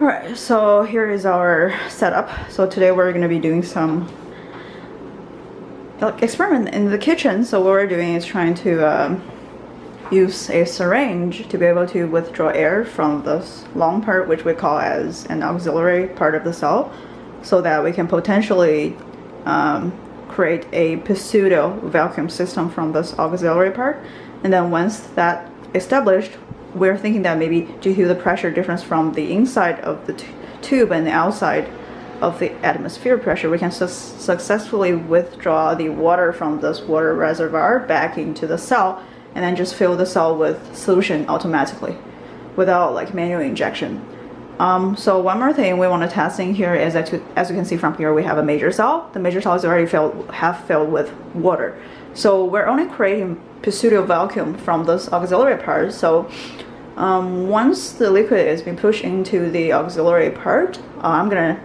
Alright, so here is our setup. So today we're going to be doing some experiment in the kitchen. So what we're doing is trying to use a syringe to be able to withdraw air from this long part, which we call as an auxiliary part of the cell, so that we can potentially create a pseudo vacuum system from this auxiliary part. And then once that established, we're thinking that maybe due to the pressure difference from the inside of the tube and the outside of the atmosphere pressure, we can successfully withdraw the water from this water reservoir back into the cell, and then just fill the cell with solution automatically without like manual injection. So one more thing we want to test in here is that, as you can see from here, we have a major cell. The major cell is already half filled with water. So we're only creating pseudo vacuum from this auxiliary part. So once the liquid is being pushed into the auxiliary part, I'm gonna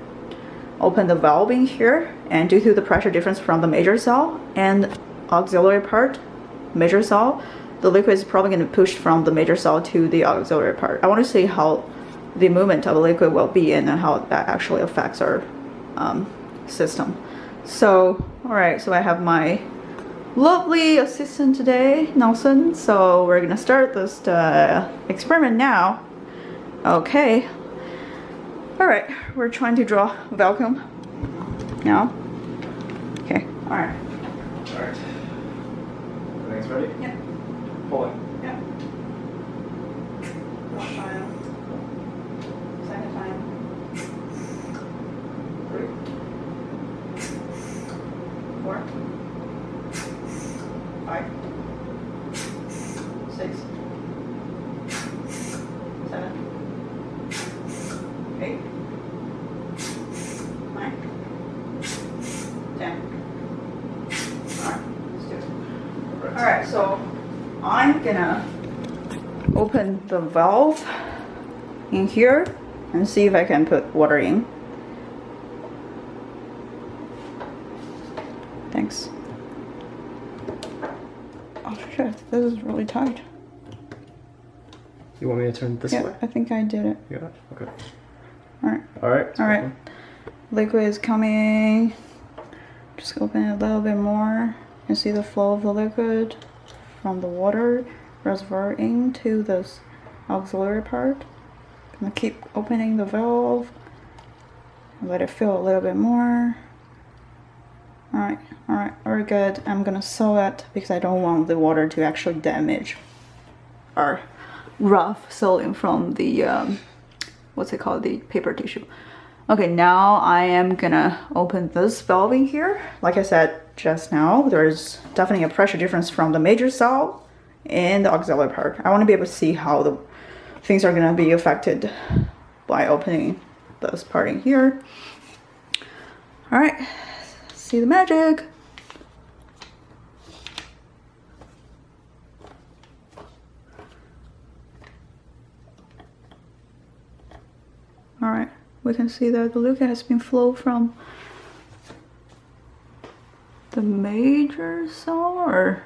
open the valve in here, and due to the pressure difference from the major cell and auxiliary part, major cell, the liquid is probably going to push from the major cell to the auxiliary part. I want to see how the movement of the liquid will be and how that actually affects our system. So, alright, so I have my lovely assistant today, Nelson. So we're gonna start this experiment now. Okay. Alright, we're trying to draw vacuum now. Okay, alright. Alright. Everything's ready? Yeah. Pulling. Yeah. First time. Second time. 3. 4. 5, 6, 7, 8, 9, 10. Alright, let's do it. Alright, so I'm gonna open the valve in here and see if I can put water in. Thanks. Oh shit, this is really tight. You want me to turn this way? I think I did it. Yeah, okay. Alright. Alright. Alright. Liquid is coming. Just open it a little bit more and see the flow of the liquid from the water reservoir into this auxiliary part. I'm gonna keep opening the valve and let it fill a little bit more. Alright, very good. I'm gonna sew it because I don't want the water to actually damage our rough sewing from the what's it called, the paper tissue. Okay, now I am gonna open this valve in here. Like I said just now, there's definitely a pressure difference from the major cell and the auxiliary part. I want to be able to see how the things are gonna be affected by opening this part in here. All right, see the magic. All right, we can see that the liquid has been flowed from the major cell, or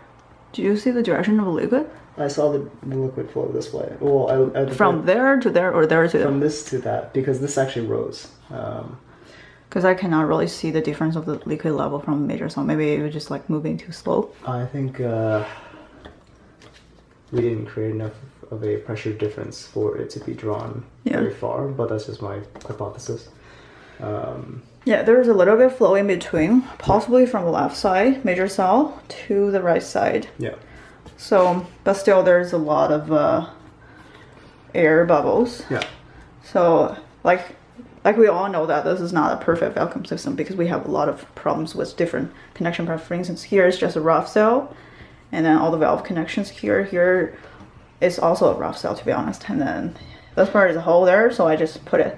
do you see the direction of the liquid? I saw the liquid flow this way. Well, From there to there, or there to there? From this to that, because this actually rose. Because I cannot really see the difference of the liquid level from the major cell. Maybe it was just like moving too slow. I think we didn't create enough of a pressure difference for it to be drawn very far, but that's just my hypothesis. Yeah, there's a little bit of flow in between, possibly from the left side, major cell, to the right side. Yeah. So, but still there's a lot of air bubbles. Yeah. So, like we all know that this is not a perfect vacuum system because we have a lot of problems with different connection parts. For instance, here is just a rough cell, and then all the valve connections here is also a rough cell, to be honest. And then this part is a hole there, so I just put it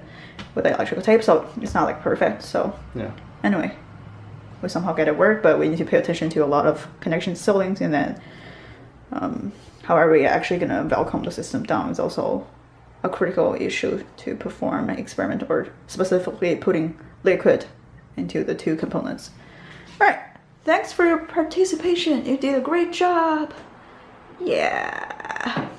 with electrical tape, so it's not like perfect. So yeah. Anyway, we somehow get it work, but we need to pay attention to a lot of connection sealings, and then how are we actually gonna vacuum the system down is also a critical issue to perform an experiment, or specifically putting liquid into the two components. All right, thanks for your participation. You did a great job. Yeah.